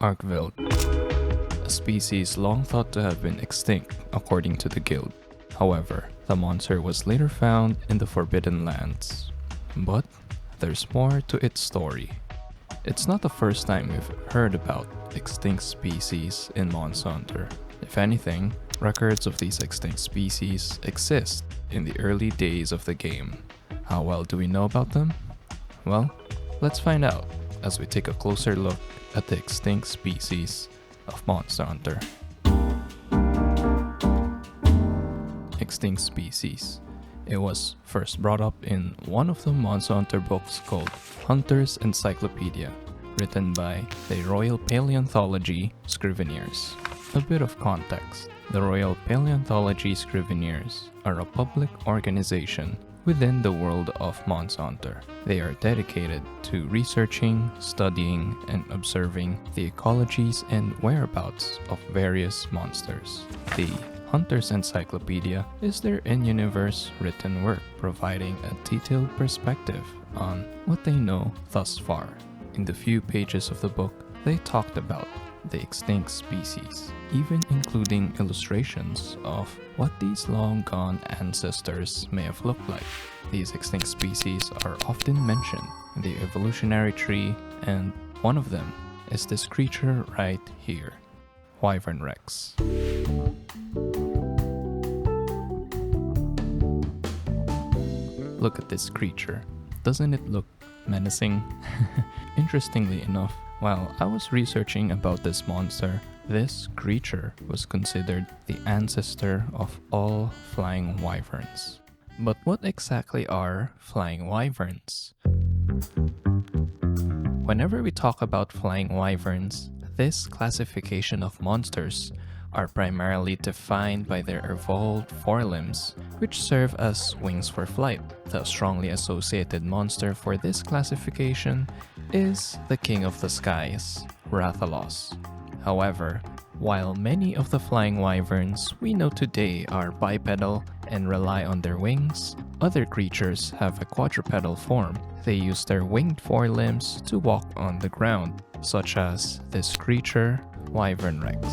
Arkveld, a species long thought to have been extinct according to the guild. However, the monster was later found in the Forbidden Lands. But there's more to its story. It's not the first time we've heard about extinct species in Monster Hunter. If anything, records of these extinct species exist in the early days of the game. How well do we know about them? Well, let's find out as we take a closer look at the extinct species of Monster Hunter. Extinct species. It was first brought up in one of the Monster Hunter books called Hunter's Encyclopedia, written by the Royal Paleontology Scriveneers. A bit of context. The Royal Paleontology Scriveneers are a public organization within the world of Monster Hunter. They are dedicated to researching, studying, and observing the ecologies and whereabouts of various monsters. The Hunter's Encyclopedia is their in-universe written work, providing a detailed perspective on what they know thus far. In the few pages of the book, they talked about the extinct species, even including illustrations of what these long-gone ancestors may have looked like. These extinct species are often mentioned in the evolutionary tree, and one of them is this creature right here, Wyvern Rex. Look at this creature. Doesn't it look menacing? Interestingly enough, while I was researching about this monster, this creature was considered the ancestor of all flying wyverns. But what exactly are flying wyverns? Whenever we talk about flying wyverns, this classification of monsters are primarily defined by their evolved forelimbs, which serve as wings for flight. The strongly associated monster for this classification is the King of the Skies, Rathalos. However, while many of the flying wyverns we know today are bipedal and rely on their wings, other creatures have a quadrupedal form. They use their winged forelimbs to walk on the ground, such as this creature, Wyvern Rex.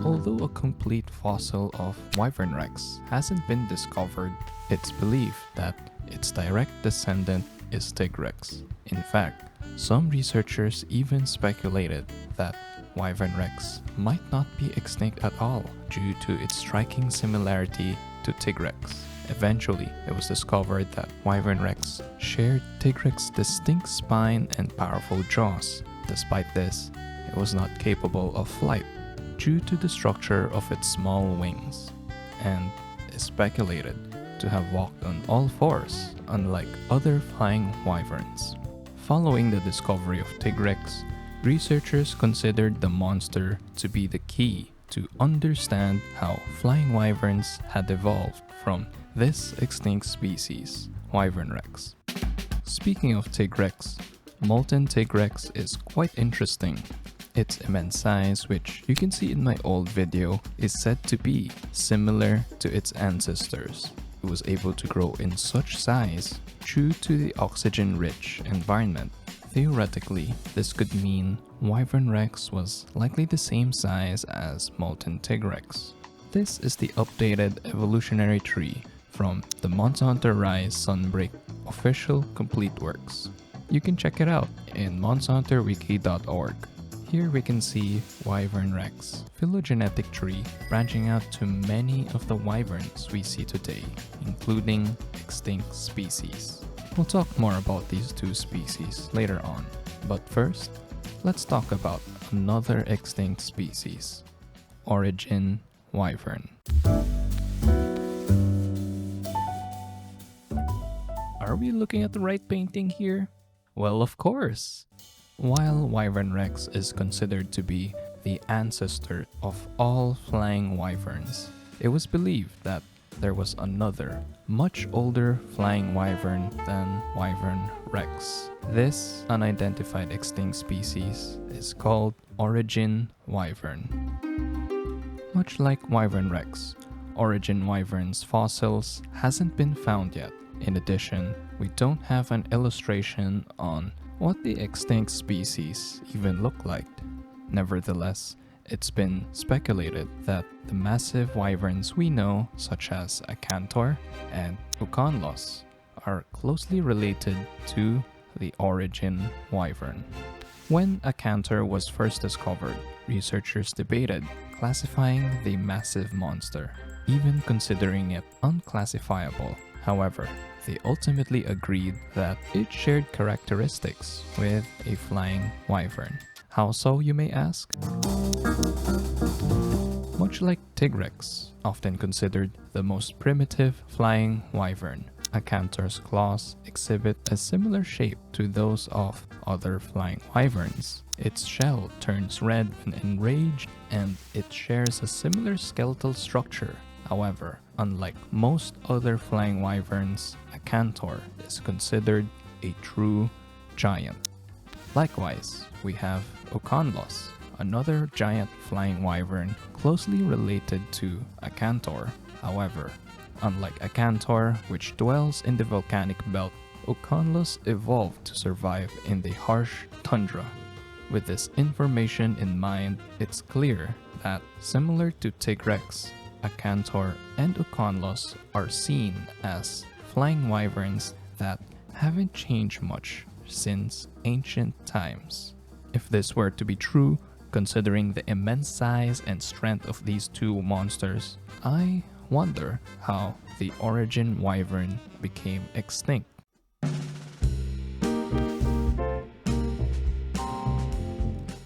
Although a complete fossil of Wyvern Rex hasn't been discovered, it's believed that its direct descendant is Tigrex. In fact, some researchers even speculated that Wyvern Rex might not be extinct at all due to its striking similarity to Tigrex. Eventually, it was discovered that Wyvern Rex shared Tigrex's distinct spine and powerful jaws. Despite this, it was not capable of flight due to the structure of its small wings, and is speculated to have walked on all fours, unlike other flying wyverns. Following the discovery of Tigrex, researchers considered the monster to be the key to understand how flying wyverns had evolved from this extinct species, Wyvern Rex. Speaking of Tigrex, Molten Tigrex is quite interesting. Its immense size, which you can see in my old video, is said to be similar to its ancestors. It was able to grow in such size due to the oxygen-rich environment. Theoretically, this could mean Wyvern Rex was likely the same size as Molten Tigrex. This is the updated evolutionary tree from the Monster Hunter Rise Sunbreak official complete works. You can check it out in monsterhunterwiki.org. Here we can see Wyvern Rex, phylogenetic tree branching out to many of the wyverns we see today, including extinct species. We'll talk more about these two species later on, but first, let's talk about another extinct species, Origin Wyvern. Are we looking at the right painting here? Well, of course! While Wyvern Rex is considered to be the ancestor of all flying wyverns, it was believed that there was another, much older flying wyvern than Wyvern Rex. This unidentified extinct species is called Origin Wyvern. Much like Wyvern Rex, Origin Wyvern's fossils hasn't been found yet. In addition, we don't have an illustration on what the extinct species even look like. Nevertheless, it's been speculated that the massive wyverns we know, such as Acantor and Uconlos, are closely related to the origin wyvern. When Acantor was first discovered, researchers debated classifying the massive monster, even considering it unclassifiable. However, they ultimately agreed that it shared characteristics with a flying wyvern. How so, you may ask? Much like Tigrex, often considered the most primitive flying wyvern, Acantor's claws exhibit a similar shape to those of other flying wyverns. Its shell turns red when enraged, and it shares a similar skeletal structure. However, unlike most other flying wyverns, Acantor is considered a true giant. Likewise, we have Uconlos, another giant flying wyvern closely related to Acantor. However, unlike Acantor, which dwells in the volcanic belt, Uconlos evolved to survive in the harsh tundra. With this information in mind, it's clear that, similar to Tigrex, Acantor and Uconlos are seen as flying wyverns that haven't changed much since ancient times. If this were to be true, considering the immense size and strength of these two monsters, I wonder how the origin wyvern became extinct.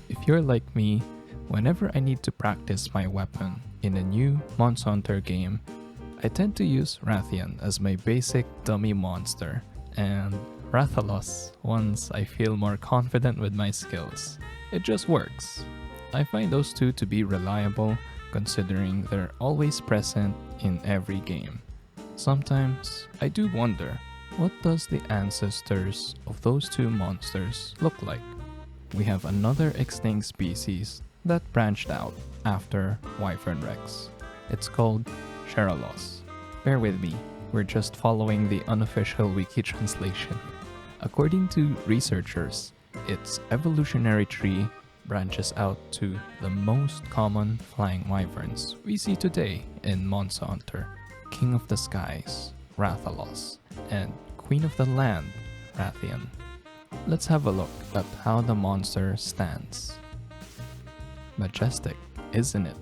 If you're like me, whenever I need to practice my weapon in a new Monster Hunter game, I tend to use Rathian as my basic dummy monster, and Rathalos once I feel more confident with my skills. It just works. I find those two to be reliable, considering they're always present in every game. Sometimes I do wonder, what does the ancestors of those two monsters look like? We have another extinct species that branched out after Wyvern Rex. It's called Sheralos. Bear with me, we're just following the unofficial wiki translation. According to researchers, its evolutionary tree branches out to the most common flying wyverns we see today in Monster Hunter: King of the Skies, Rathalos, and Queen of the Land, Rathian. Let's have a look at how the monster stands. Majestic, isn't it?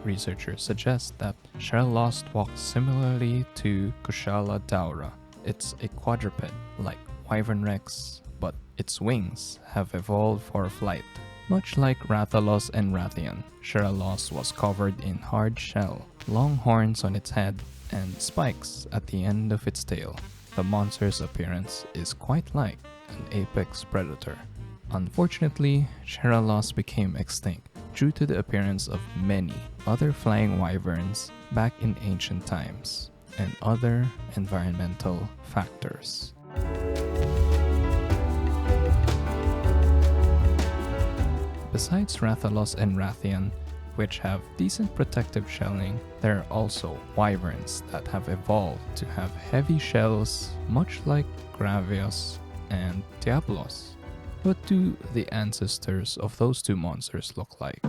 Researchers suggest that Sheralos walks similarly to Kushala Daura. It's a quadruped like Wyvern Rex, but its wings have evolved for flight. Much like Rathalos and Rathian, Sheralos was covered in hard shell, long horns on its head, and spikes at the end of its tail. The monster's appearance is quite like an apex predator. Unfortunately, Sheralos became extinct due to the appearance of many other flying wyverns back in ancient times and other environmental factors. Besides Rathalos and Rathian, which have decent protective shelling, there are also wyverns that have evolved to have heavy shells, much like Gravios and Diablos. What do the ancestors of those two monsters look like?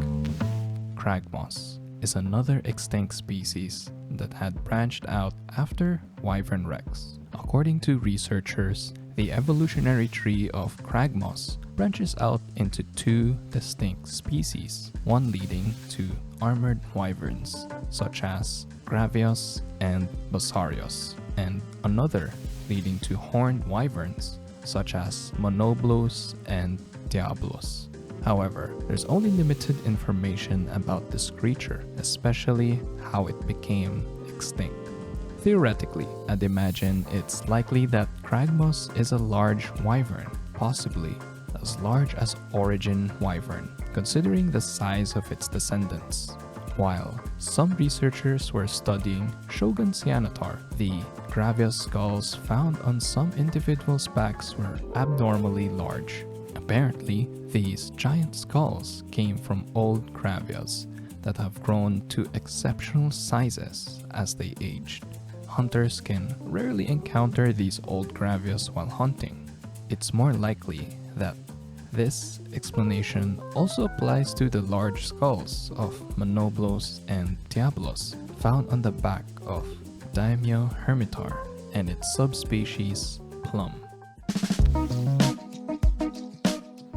Cragmos is another extinct species that had branched out after Wyvern Rex. According to researchers, the evolutionary tree of Cragmos branches out into two distinct species, one leading to armored wyverns, such as Gravios and Basarios, and another leading to horned wyverns, such as Monoblos and Diablos. However, there's only limited information about this creature, especially how it became extinct. Theoretically, I'd imagine it's likely that Cragmos is a large wyvern, possibly as large as Origin Wyvern, considering the size of its descendants. While some researchers were studying Shogun Cyanotar, the Gravios skulls found on some individuals' backs were abnormally large. Apparently, these giant skulls came from old Gravios that have grown to exceptional sizes as they aged. Hunters can rarely encounter these old Gravios while hunting. It's more likely that This explanation also applies to the large skulls of Manoblos and Diablos found on the back of Daimyo hermitar and its subspecies Plum.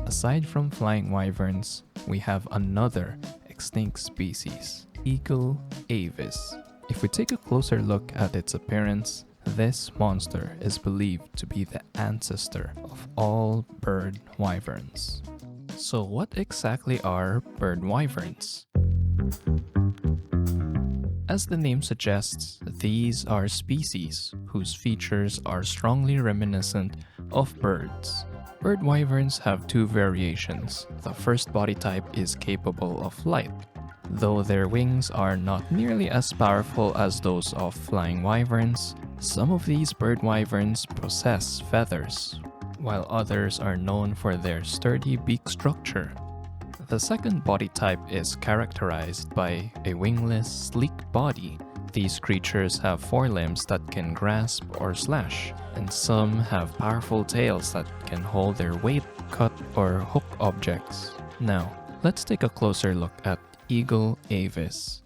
Aside from flying wyverns, we have another extinct species, Eagle Avis. If we take a closer look at its appearance, this monster is believed to be the ancestor of all bird wyverns. So what exactly are bird wyverns? As the name suggests, these are species whose features are strongly reminiscent of birds. Bird wyverns have two variations. The first body type is capable of flight, though their wings are not nearly as powerful as those of flying wyverns. Some of these bird wyverns possess feathers, while others are known for their sturdy beak structure. The second body type is characterized by a wingless, sleek body. These creatures have forelimbs that can grasp or slash, and some have powerful tails that can hold their weight, cut, or hook objects. Now, let's take a closer look at Eagle Avis.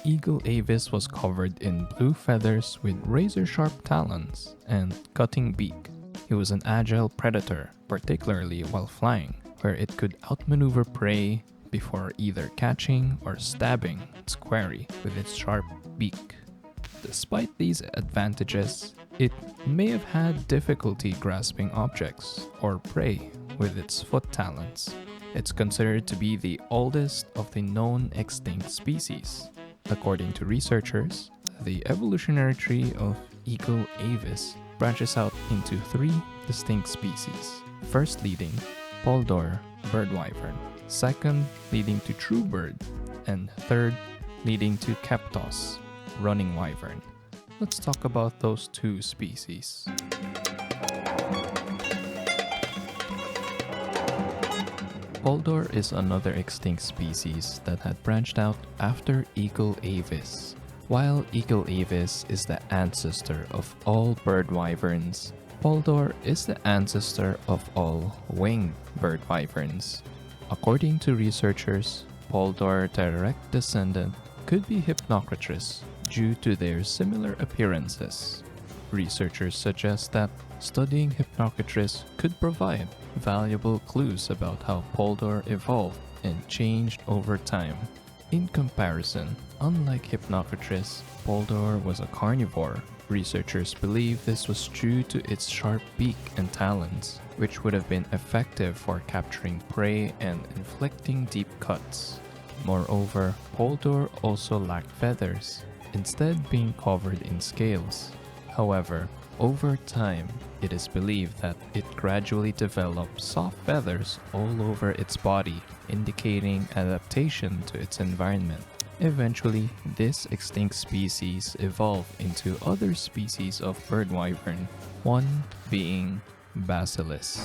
Eagle Avis was covered in blue feathers with razor-sharp talons and cutting beak. He was an agile predator, particularly while flying, where it could outmaneuver prey before either catching or stabbing its quarry with its sharp beak. Despite these advantages, it may have had difficulty grasping objects or prey with its foot talons. It's considered to be the oldest of the known extinct species. According to researchers, the evolutionary tree of Eagle Avis branches out into three distinct species. First leading Poldor bird wyvern, second leading to true bird, and third leading to Keptos running wyvern. Let's talk about those two species. Poldor is another extinct species that had branched out after Eagle Avis. While Eagle Avis is the ancestor of all bird wyverns, Poldor is the ancestor of all winged bird wyverns. According to researchers, Poldor's direct descendant could be Hypnocrates due to their similar appearances. Researchers suggest that studying Hypnocrates could provide valuable clues about how Poldor evolved and changed over time. In comparison, unlike Hypnocrates, Poldor was a carnivore. Researchers believe this was due to its sharp beak and talons, which would have been effective for capturing prey and inflicting deep cuts. Moreover, Poldor also lacked feathers, instead being covered in scales. However, over time, it is believed that it gradually developed soft feathers all over its body, indicating adaptation to its environment. Eventually, this extinct species evolved into other species of bird wyvern, one being Basilis.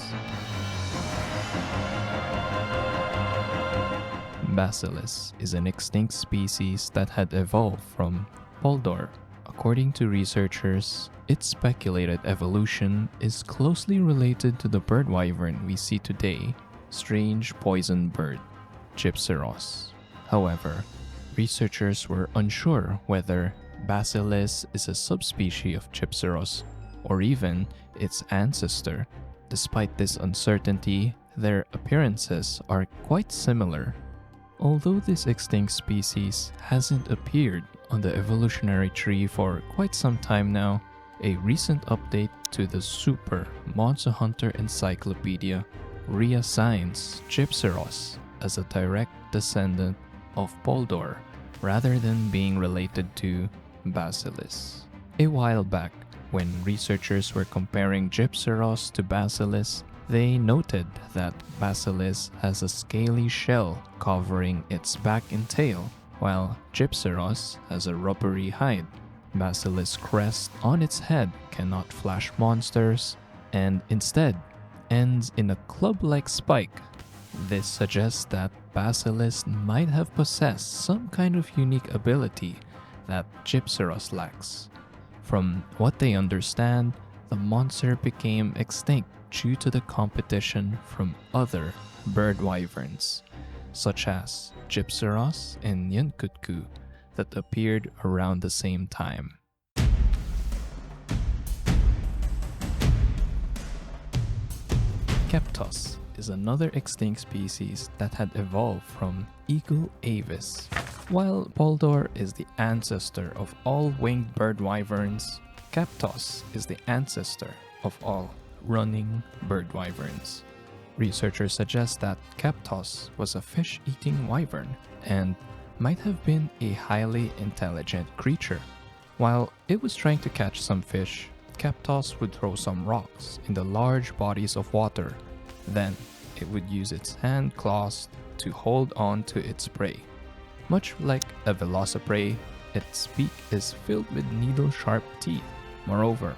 Basilis is an extinct species that had evolved from Poldor. According to researchers, its speculated evolution is closely related to the bird wyvern we see today, strange poison bird, Gypseros. However, researchers were unsure whether Basilis is a subspecies of Gypseros or even its ancestor. Despite this uncertainty, their appearances are quite similar. Although this extinct species hasn't appeared on the evolutionary tree for quite some time now, a recent update to the Super Monster Hunter Encyclopedia reassigns Gypseros as a direct descendant of Poldor rather than being related to Basilis. A while back, when researchers were comparing Gypseros to Basilis, they noted that Basilis has a scaly shell covering its back and tail, while Gypseros has a rubbery hide. Basilis' crest on its head cannot flash monsters and instead ends in a club-like spike. This suggests that Basilis might have possessed some kind of unique ability that Gypseros lacks. From what they understand, the monster became extinct due to the competition from other bird wyverns, such as Gypseros and Yunkutku, that appeared around the same time. Keptos is another extinct species that had evolved from eagle Avis. While Poldor is the ancestor of all winged bird wyverns, Keptos is the ancestor of all running bird wyverns. Researchers suggest that Keptos was a fish-eating wyvern and might have been a highly intelligent creature. While it was trying to catch some fish, Keptos would throw some rocks in the large bodies of water. Then, it would use its hand claws to hold on to its prey. Much like a velociprey, its beak is filled with needle-sharp teeth. Moreover,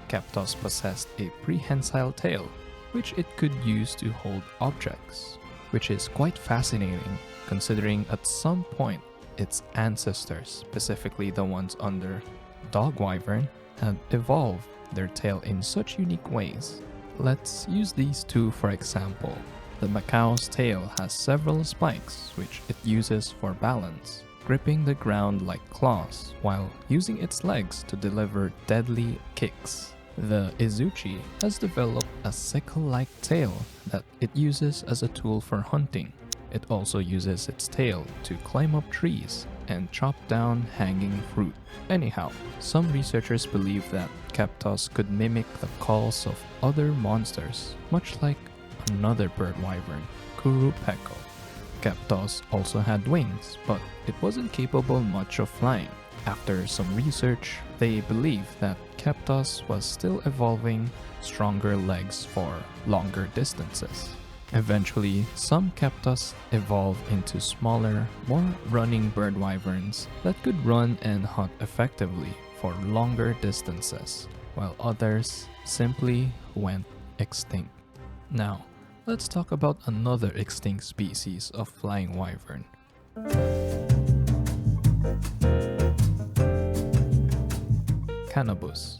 Keptos possessed a prehensile tail, which it could use to hold objects, which is quite fascinating considering at some point its ancestors, specifically the ones under dog wyvern, had evolved their tail in such unique ways. Let's use these two for example. The macaw's tail has several spikes which it uses for balance, gripping the ground like claws while using its legs to deliver deadly kicks. The Izuchi has developed a sickle-like tail that it uses as a tool for hunting. It also uses its tail to climb up trees and chop down hanging fruit. Anyhow, some researchers believe that Keptos could mimic the calls of other monsters, much like another bird wyvern, Kurupeko. Keptos also had wings, but it wasn't capable much of flying. After some research, they believe that Keptos was still evolving stronger legs for longer distances. Eventually, some Keptos evolved into smaller, more running bird wyverns that could run and hunt effectively for longer distances, while others simply went extinct. Now, let's talk about another extinct species of flying wyvern. Kanobus.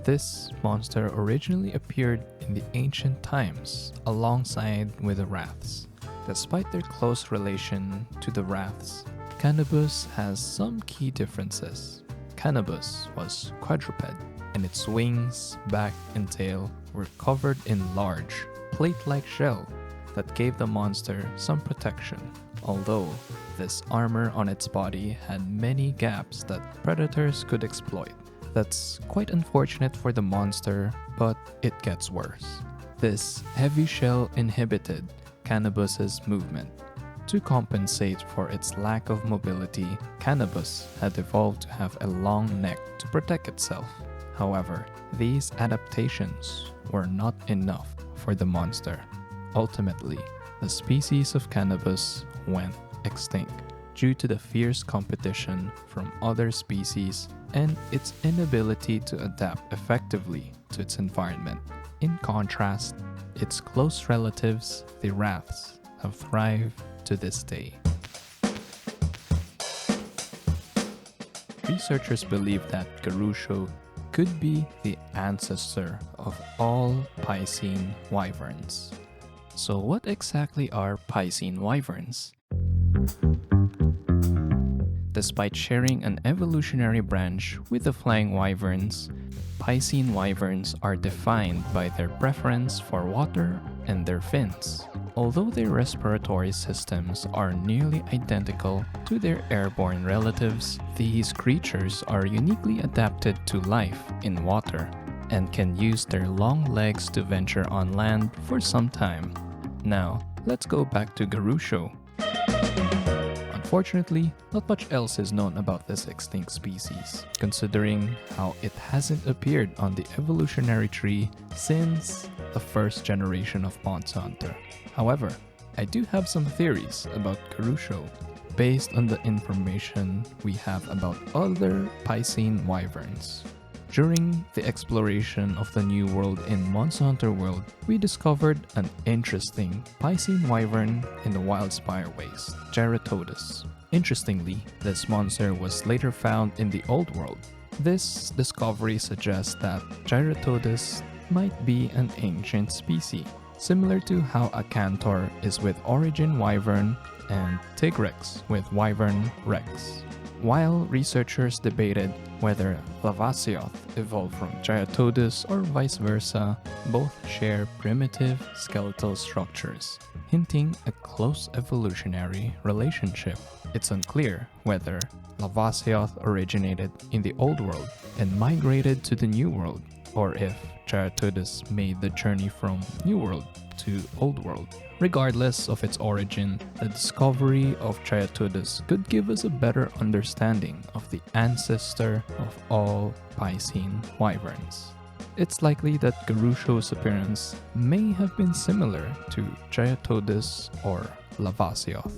This monster originally appeared in the ancient times alongside with the Wraths. Despite their close relation to the Wraths, Kanobus has some key differences. Kanobus was quadruped, and its wings, back, and tail were covered in large, plate-like shell that gave the monster some protection, although this armor on its body had many gaps that predators could exploit. That's quite unfortunate for the monster, but it gets worse. This heavy shell inhibited Kanobus's movement. To compensate for its lack of mobility, Kanobus had evolved to have a long neck to protect itself. However, these adaptations were not enough for the monster. Ultimately, the species of Kanobus went extinct due to the fierce competition from other species and its inability to adapt effectively to its environment. In contrast, its close relatives, the Wraths, have thrived to this day. Researchers believe that Garusio could be the ancestor of all Piscine wyverns. So what exactly are Piscine wyverns? Despite sharing an evolutionary branch with the flying wyverns, Piscine wyverns are defined by their preference for water and their fins. Although their respiratory systems are nearly identical to their airborne relatives, these creatures are uniquely adapted to life in water and can use their long legs to venture on land for some time. Now, let's go back to Garusio. Unfortunately, not much else is known about this extinct species, considering how it hasn't appeared on the evolutionary tree since the first generation of Monster Hunter. However, I do have some theories about Garusio based on the information we have about other Piscine wyverns. During the exploration of the New World in Monster Hunter World, we discovered an interesting Piscine wyvern in the Wildspire Waste, Geratodes. Interestingly, this monster was later found in the Old World. This discovery suggests that Gyratodes might be an ancient species, similar to how Acantor is with Origin Wyvern and Tigrex with Wyvern Rex. While researchers debated whether Lavasioth evolved from Gyratodes or vice versa, both share primitive skeletal structures, hinting a close evolutionary relationship. It's unclear whether Lavasioth originated in the Old World and migrated to the New World, or if Gyratodes made the journey from New World to Old World. Regardless of its origin, the discovery of Gyratodes could give us a better understanding of the ancestor of all Piscine wyverns. It's likely that Garusio's appearance may have been similar to Gyratodes or Lavasioth.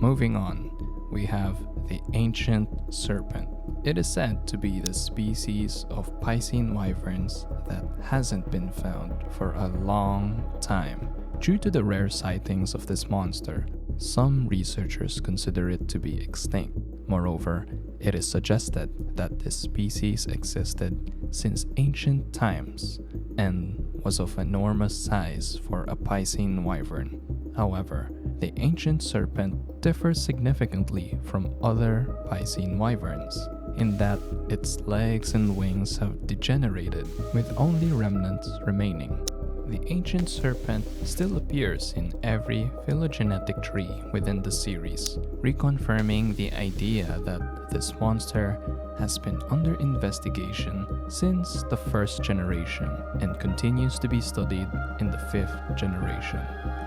Moving on, we have the ancient serpent. It is said to be the species of Piscine wyverns that hasn't been found for a long time. Due to the rare sightings of this monster, some researchers consider it to be extinct. Moreover, it is suggested that this species existed since ancient times and was of enormous size for a Piscine wyvern. However, the ancient serpent differs significantly from other Piscine wyverns in that its legs and wings have degenerated, with only remnants remaining. The ancient serpent still appears in every phylogenetic tree within the series, reconfirming the idea that this monster has been under investigation since the 1st generation and continues to be studied in the 5th generation.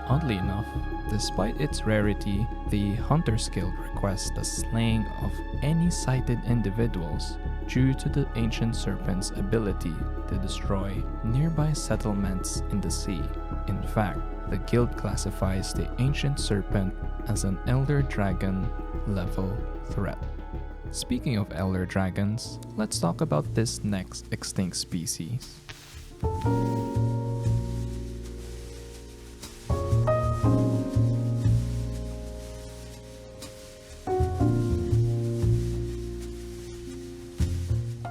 Oddly enough, despite its rarity, the Hunter's Guild requests the slaying of any sighted individuals due to the ancient serpent's ability to destroy nearby settlements in the sea. In fact, the guild classifies the ancient serpent as an elder dragon level threat. Speaking of elder dragons, let's talk about this next extinct species.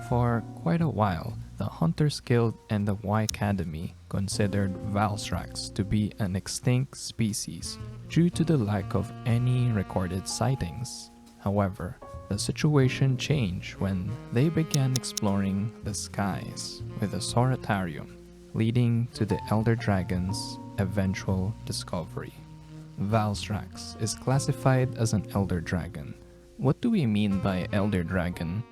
For quite a while, the Hunters Guild and the Y Academy considered Valstrax to be an extinct species due to the lack of any recorded sightings. However, the situation changed when they began exploring the skies with a Soratarium, leading to the Elder Dragon's eventual discovery. Valstrax is classified as an Elder Dragon. What do we mean by Elder Dragon?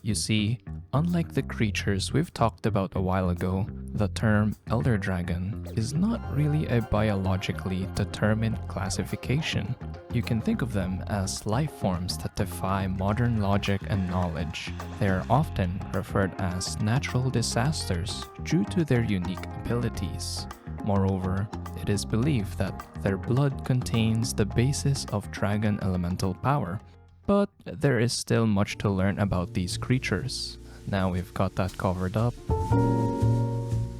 You see, unlike the creatures we've talked about a while ago, the term Elder Dragon is not really a biologically determined classification. You can think of them as life forms that defy modern logic and knowledge. They are often referred as natural disasters due to their unique abilities. Moreover, it is believed that their blood contains the basis of dragon elemental power. But there is still much to learn about these creatures. Now we've got that covered up.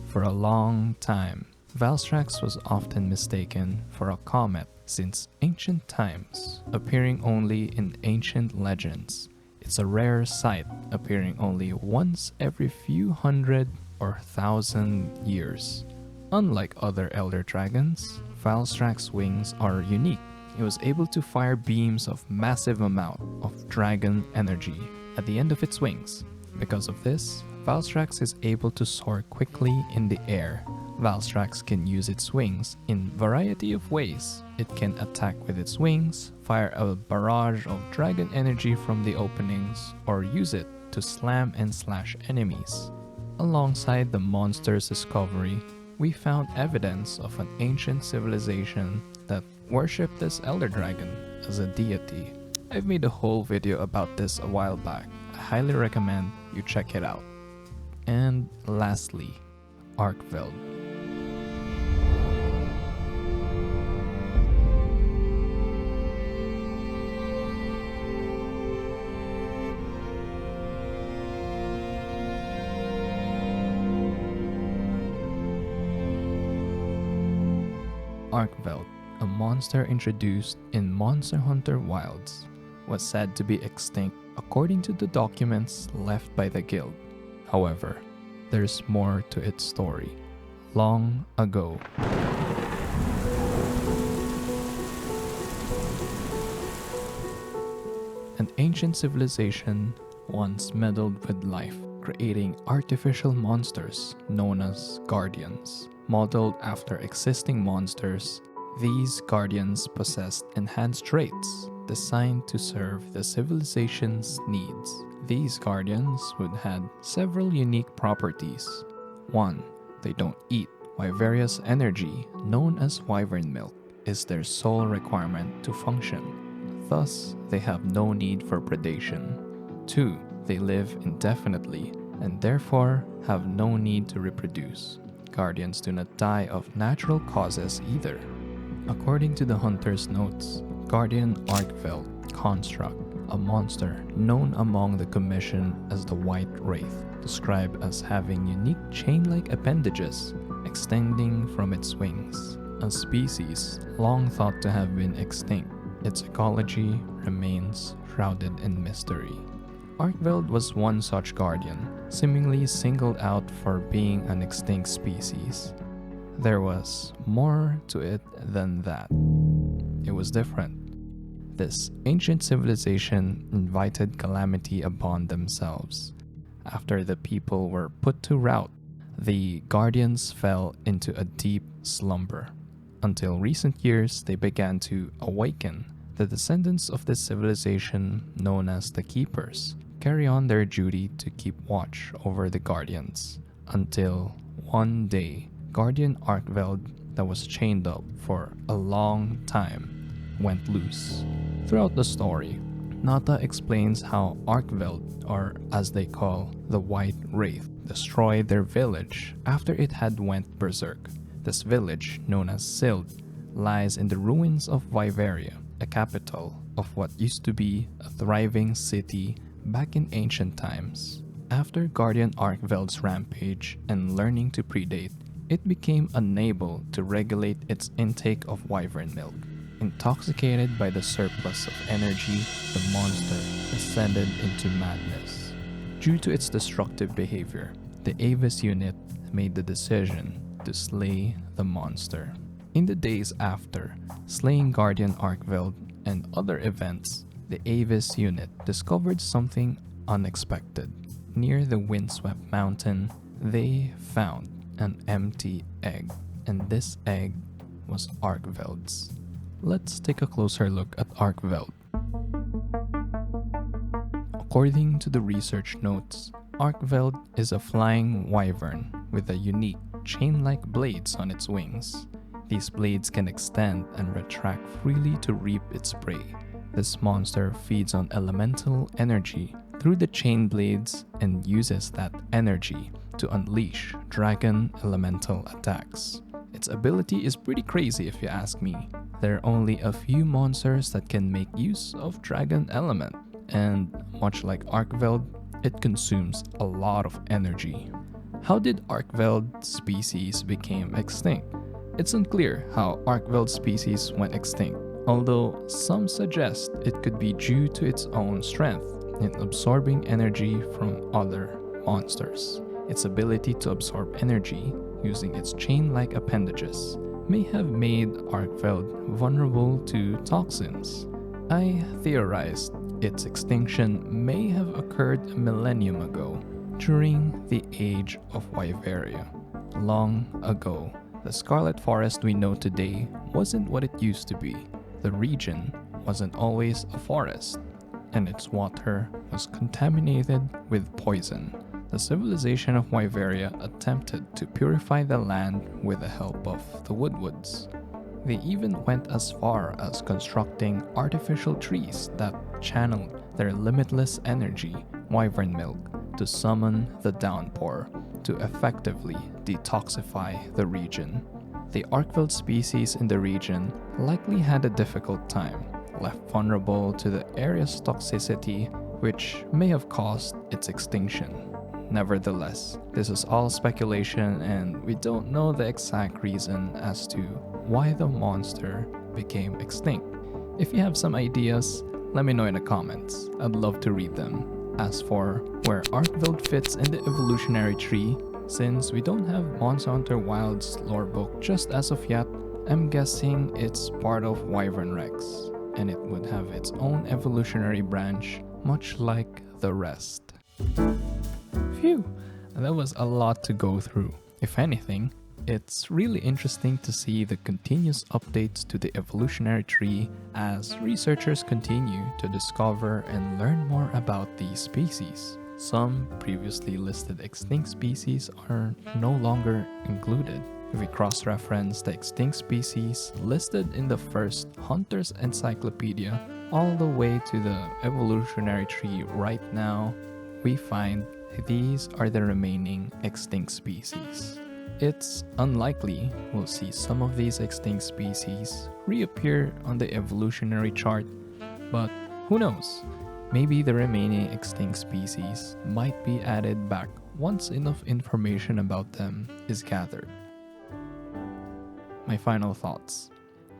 For a long time, Valstrax was often mistaken for a comet since ancient times, appearing only in ancient legends. It's a rare sight, appearing only once every few hundred or thousand years. Unlike other elder dragons, Valstrax's wings are unique. It was able to fire beams of massive amount of dragon energy at the end of its wings. Because of this, Valstrax is able to soar quickly in the air. Valstrax can use its wings in variety of ways. It can attack with its wings, fire a barrage of dragon energy from the openings, or use it to slam and slash enemies. Alongside the monster's discovery, we found evidence of an ancient civilization that worshipped this elder dragon as a deity. I've made a whole video about this a while back. I highly recommend you check it out. And lastly, Arkveld. Arkveld, a monster introduced in Monster Hunter Wilds, was said to be extinct according to the documents left by the guild. However, there's more to its story. Long ago, an ancient civilization once meddled with life, creating artificial monsters known as guardians. Modeled after existing monsters, these guardians possessed enhanced traits designed to serve the civilization's needs. These guardians would have several unique properties. 1. They don't eat. Wyveria's energy, known as wyvern milk, is their sole requirement to function. Thus, they have no need for predation. 2. They live indefinitely and therefore have no need to reproduce. Guardians do not die of natural causes either. According to the hunter's notes, Guardian Arkveld construct, a monster known among the commission as the White Wraith, described as having unique chain-like appendages extending from its wings. A species long thought to have been extinct, its ecology remains shrouded in mystery. Arkveld was one such guardian, seemingly singled out for being an extinct species. There was more to it than that. It was different. This ancient civilization invited calamity upon themselves. After the people were put to rout, the guardians fell into a deep slumber. Until recent years, they began to awaken. The descendants of this civilization, known as the Keepers, carry on their duty to keep watch over the guardians. Until one day, Guardian Arkveld, that was chained up for a long time, went loose. Throughout the story, Nata explains how Arkveld, or as they call the White Wraith, destroyed their village after it had went berserk. This village, known as Sild, lies in the ruins of Wyveria, a capital of what used to be a thriving city back in ancient times. After Guardian Arkveld's rampage and learning to predate, it became unable to regulate its intake of wyvern milk. Intoxicated by the surplus of energy, the monster descended into madness. Due to its destructive behavior, the Avis unit made the decision to slay the monster. In the days after slaying Guardian Arkveld and other events, the Avis unit discovered something unexpected. Near the windswept mountain, they found an empty egg, and this egg was Arkveld's. Let's take a closer look at Arkveld. According to the research notes, Arkveld is a flying wyvern with a unique chain-like blades on its wings. These blades can extend and retract freely to reap its prey. This monster feeds on elemental energy through the chain blades and uses that energy to unleash dragon elemental attacks. Its ability is pretty crazy if you ask me. There are only a few monsters that can make use of dragon element, and much like Arkveld, it consumes a lot of energy. How did Arkveld species become extinct? It's unclear how Arkveld species went extinct, although some suggest it could be due to its own strength in absorbing energy from other monsters. Its ability to absorb energy using its chain-like appendages may have made Arkveld vulnerable to toxins. I theorized its extinction may have occurred a millennium ago, during the age of Wyveria. Long ago, the Scarlet Forest we know today wasn't what it used to be. The region wasn't always a forest, and its water was contaminated with poison. The civilization of Wyveria attempted to purify the land with the help of the Woodwoods. They even went as far as constructing artificial trees that channeled their limitless energy, wyvern milk, to summon the downpour to effectively detoxify the region. The Arkveld species in the region likely had a difficult time, left vulnerable to the area's toxicity, which may have caused its extinction. Nevertheless, this is all speculation and we don't know the exact reason as to why the monster became extinct. If you have some ideas, let me know in the comments. I'd love to read them. As for where Arkveld fits in the evolutionary tree, since we don't have Monster Hunter Wilds lorebook just as of yet, I'm guessing it's part of Wyvern Rex, and it would have its own evolutionary branch, much like the rest. Phew, that was a lot to go through. If anything, it's really interesting to see the continuous updates to the evolutionary tree as researchers continue to discover and learn more about these species. Some previously listed extinct species are no longer included. If we cross-reference the extinct species listed in the first Hunter's Encyclopedia all the way to the evolutionary tree right now, we find these are the remaining extinct species. It's unlikely we'll see some of these extinct species reappear on the evolutionary chart, but who knows? Maybe the remaining extinct species might be added back once enough information about them is gathered. My final thoughts.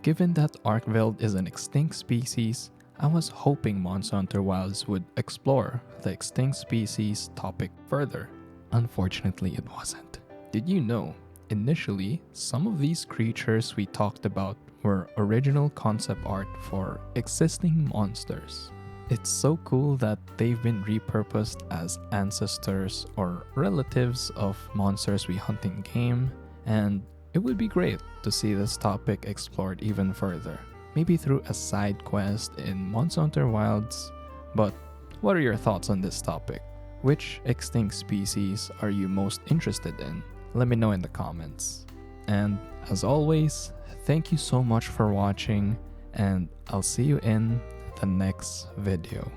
Given that Arkveld is an extinct species, I was hoping Monster Hunter Wilds would explore the extinct species topic further. Unfortunately, it wasn't. Did you know, initially, some of these creatures we talked about were original concept art for existing monsters. It's so cool that they've been repurposed as ancestors or relatives of monsters we hunt in game, and it would be great to see this topic explored even further. Maybe through a side quest in Monster Hunter Wilds. But what are your thoughts on this topic? Which extinct species are you most interested in? Let me know in the comments. And as always, thank you so much for watching, and I'll see you in the next video.